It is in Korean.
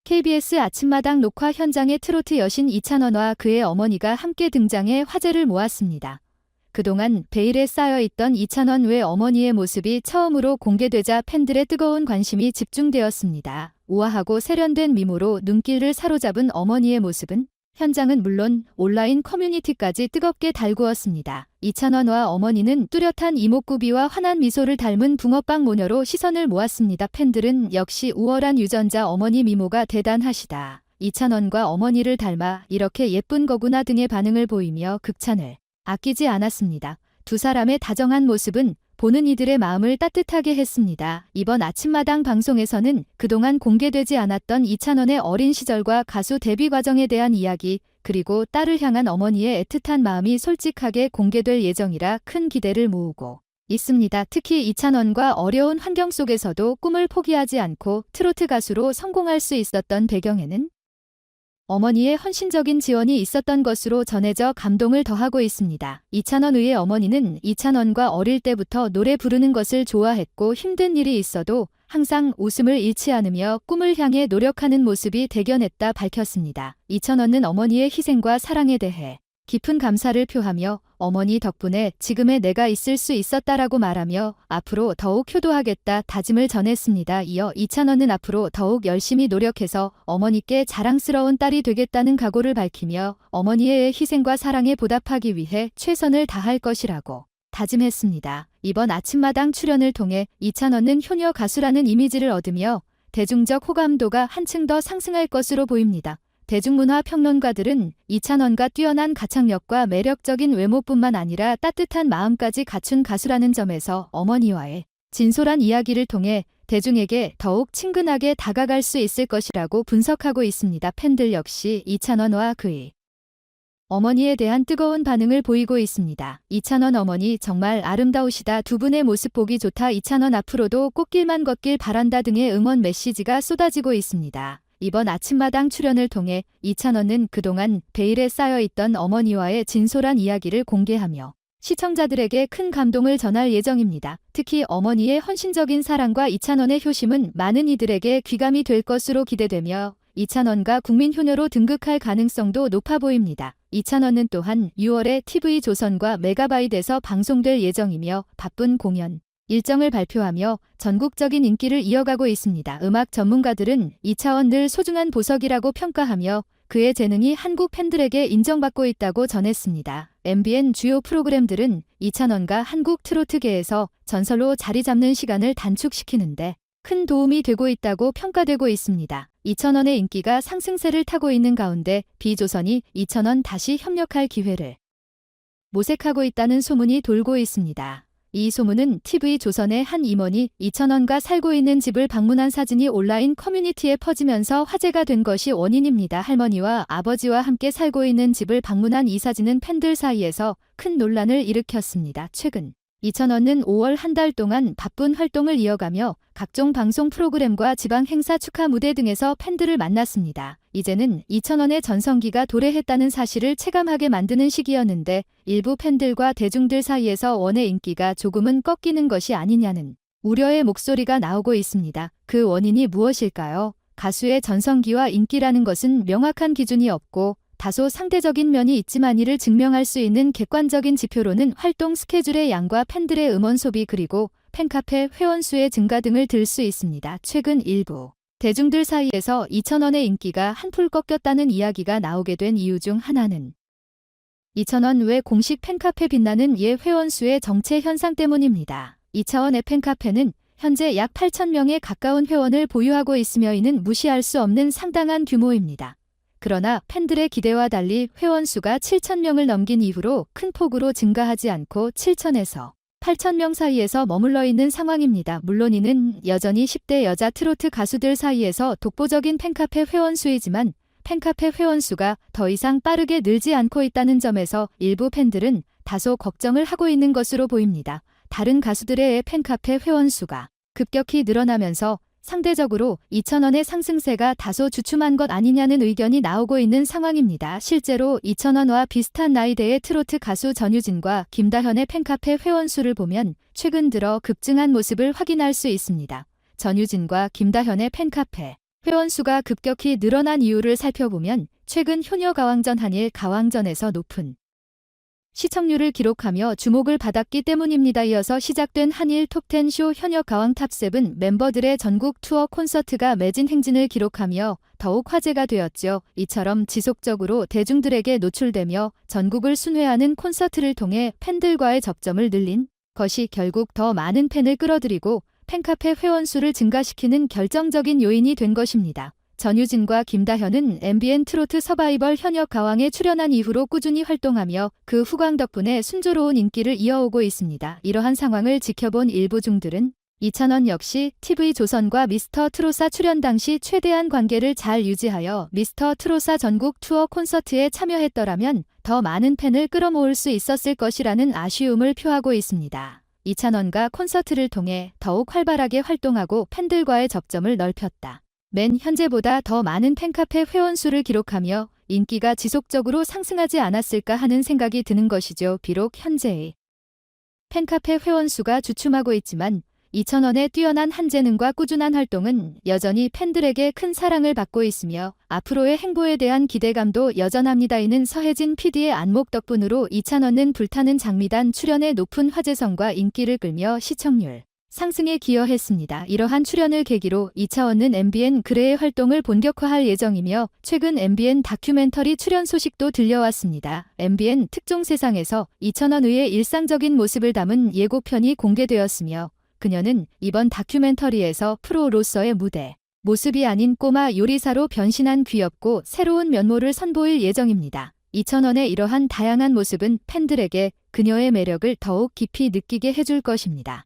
KBS 아침마당 녹화 현장에 트로트 여신 이찬원과 그의 어머니가 함께 등장해 화제를 모았습니다. 그동안 베일에 쌓여있던 이찬원 외 어머니의 모습이 처음으로 공개되자 팬들의 뜨거운 관심이 집중되었습니다. 우아하고 세련된 미모로 눈길을 사로잡은 어머니의 모습은 현장은 물론 온라인 커뮤니티까지 뜨겁게 달구었습니다. 이찬원과 어머니는 뚜렷한 이목구비와 환한 미소를 닮은 붕어빵 모녀로 시선을 모았습니다. 팬들은 역시 우월한 유전자 어머니 미모가 대단하시다. 이찬원과 어머니를 닮아 이렇게 예쁜 거구나 등의 반응을 보이며 극찬을 아끼지 않았습니다. 두 사람의 다정한 모습은 보는 이들의 마음을 따뜻하게 했습니다. 이번 아침마당 방송에서는 그동안 공개되지 않았던 이찬원의 어린 시절과 가수 데뷔 과정에 대한 이야기, 그리고 딸을 향한 어머니의 애틋한 마음이 솔직하게 공개될 예정이라 큰 기대를 모으고 있습니다. 특히 이찬원과 어려운 환경 속에서도 꿈을 포기하지 않고 트로트 가수로 성공할 수 있었던 배경에는 어머니의 헌신적인 지원이 있었던 것으로 전해져 감동을 더하고 있습니다. 이찬원 의의 어머니는 이찬원과 어릴 때부터 노래 부르는 것을 좋아했고 힘든 일이 있어도 항상 웃음을 잃지 않으며 꿈을 향해 노력하는 모습이 대견했다 밝혔습니다. 이찬원은 어머니의 희생과 사랑에 대해 깊은 감사를 표하며 어머니 덕분에 지금의 내가 있을 수 있었다라고 말하며 앞으로 더욱 효도하겠다 다짐을 전했습니다. 이어 이찬원은 앞으로 더욱 열심히 노력해서 어머니께 자랑스러운 딸이 되겠다는 각오를 밝히며 어머니의 희생과 사랑에 보답하기 위해 최선을 다할 것이라고 다짐했습니다. 이번 아침마당 출연을 통해 이찬원은 효녀 가수라는 이미지를 얻으며 대중적 호감도가 한층 더 상승할 것으로 보입니다. 대중문화 평론가들은 이찬원과 뛰어난 가창력과 매력적인 외모뿐만 아니라 따뜻한 마음까지 갖춘 가수라는 점에서 어머니와의 진솔한 이야기를 통해 대중에게 더욱 친근하게 다가갈 수 있을 것이라고 분석하고 있습니다. 팬들 역시 이찬원과 그의 어머니에 대한 뜨거운 반응을 보이고 있습니다. 이찬원 어머니 정말 아름다우시다. 두 분의 모습 보기 좋다. 이찬원 앞으로도 꽃길만 걷길 바란다 등의 응원 메시지가 쏟아지고 있습니다. 이번 아침마당 출연을 통해 이찬원은 그동안 베일에 쌓여있던 어머니와의 진솔한 이야기를 공개하며 시청자들에게 큰 감동을 전할 예정입니다. 특히 어머니의 헌신적인 사랑과 이찬원의 효심은 많은 이들에게 귀감이 될 것으로 기대되며 이찬원과 국민효녀로 등극할 가능성도 높아 보입니다. 이찬원은 또한 6월에 TV조선과 메가바이트에서 방송될 예정이며 바쁜 공연 일정을 발표하며 전국적인 인기를 이어가고 있습니다. 음악 전문가들은 이찬원 늘 소중한 보석이라고 평가하며 그의 재능이 한국 팬들에게 인정받고 있다고 전했습니다. MBN 주요 프로그램들은 이찬원과 한국 트로트계에서 전설로 자리 잡는 시간을 단축시키는데 큰 도움이 되고 있다고 평가되고 있습니다. 이찬원의 인기가 상승세를 타고 있는 가운데 B조선이 이찬원 다시 협력할 기회를 모색하고 있다는 소문이 돌고 있습니다. 이 소문은 TV조선의 한 임원이 이찬원과 살고 있는 집을 방문한 사진이 온라인 커뮤니티에 퍼지면서 화제가 된 것이 원인입니다. 할머니와 아버지와 함께 살고 있는 집을 방문한 이 사진은 팬들 사이에서 큰 논란을 일으켰습니다. 최근 이찬원은 5월 한 달 동안 바쁜 활동을 이어가며 각종 방송 프로그램과 지방 행사 축하 무대 등에서 팬들을 만났습니다. 이제는 이찬원의 전성기가 도래했다는 사실을 체감하게 만드는 시기였는데 일부 팬들과 대중들 사이에서 원의 인기가 조금은 꺾이는 것이 아니냐는 우려의 목소리가 나오고 있습니다. 그 원인이 무엇일까요? 가수의 전성기와 인기라는 것은 명확한 기준이 없고 다소 상대적인 면이 있지만 이를 증명할 수 있는 객관적인 지표로는 활동 스케줄의 양과 팬들의 음원 소비 그리고 팬카페 회원수의 증가 등을 들 수 있습니다. 최근 일부 대중들 사이에서 이찬원의 인기가 한풀 꺾였다는 이야기가 나오게 된 이유 중 하나는 이찬원 외 공식 팬카페 빛나는 예 회원수의 정체 현상 때문입니다. 이찬원의 팬카페는 현재 약 8,000명에 가까운 회원을 보유하고 있으며 이는 무시할 수 없는 상당한 규모입니다. 그러나 팬들의 기대와 달리 회원수가 7,000명을 넘긴 이후로 큰 폭으로 증가하지 않고 7,000에서 8,000명 사이에서 머물러 있는 상황입니다. 물론 이는 여전히 10대 여자 트로트 가수들 사이에서 독보적인 팬카페 회원수이지만 팬카페 회원수가 더 이상 빠르게 늘지 않고 있다는 점에서 일부 팬들은 다소 걱정을 하고 있는 것으로 보입니다. 다른 가수들의 팬카페 회원수가 급격히 늘어나면서 상대적으로 이찬원의 상승세가 다소 주춤한 것 아니냐는 의견이 나오고 있는 상황입니다. 실제로 이찬원과 비슷한 나이대의 트로트 가수 전유진과 김다현의 팬카페 회원수를 보면 최근 들어 급증한 모습을 확인할 수 있습니다. 전유진과 김다현의 팬카페 회원수가 급격히 늘어난 이유를 살펴보면 최근 효녀 가왕전 한일 가왕전에서 높은 시청률을 기록하며 주목을 받았기 때문입니다. 이어서 시작된 한일 톱10 쇼 현역 가왕 탑7 멤버들의 전국 투어 콘서트가 매진 행진을 기록하며 더욱 화제가 되었죠. 이처럼 지속적으로 대중들에게 노출되며 전국을 순회하는 콘서트를 통해 팬들과의 접점을 늘린 것이 결국 더 많은 팬을 끌어들이고 팬카페 회원수를 증가시키는 결정적인 요인이 된 것입니다. 전유진과 김다현은 MBN 트로트 서바이벌 현역 가왕에 출연한 이후로 꾸준히 활동하며 그 후광 덕분에 순조로운 인기를 이어오고 있습니다. 이러한 상황을 지켜본 일부 중들은 이찬원 역시 TV조선과 미스터 트롯사 출연 당시 최대한 관계를 잘 유지하여 미스터 트롯사 전국 투어 콘서트에 참여했더라면 더 많은 팬을 끌어모을 수 있었을 것이라는 아쉬움을 표하고 있습니다. 이찬원과 콘서트를 통해 더욱 활발하게 활동하고 팬들과의 접점을 넓혔다. 맨 현재보다 더 많은 팬카페 회원수를 기록하며 인기가 지속적으로 상승하지 않았을까 하는 생각이 드는 것이죠. 비록 현재의 팬카페 회원수가 주춤하고 있지만 이찬원의 뛰어난 한재능과 꾸준한 활동은 여전히 팬들에게 큰 사랑을 받고 있으며 앞으로의 행보에 대한 기대감도 여전합니다. 이는 서혜진 PD의 안목 덕분으로 이찬원은 불타는 장미단 출연의 높은 화제성과 인기를 끌며 시청률 상승에 기여했습니다. 이러한 출연을 계기로 이차원은 MBN 그래의 활동을 본격화할 예정이며 최근 MBN 다큐멘터리 출연 소식도 들려왔습니다. MBN 특종세상에서 이찬원 의의 일상적인 모습을 담은 예고편이 공개되었으며 그녀는 이번 다큐멘터리에서 프로로서의 무대 모습이 아닌 꼬마 요리사로 변신한 귀엽고 새로운 면모를 선보일 예정입니다. 이찬원의 이러한 다양한 모습은 팬들에게 그녀의 매력을 더욱 깊이 느끼게 해줄 것입니다.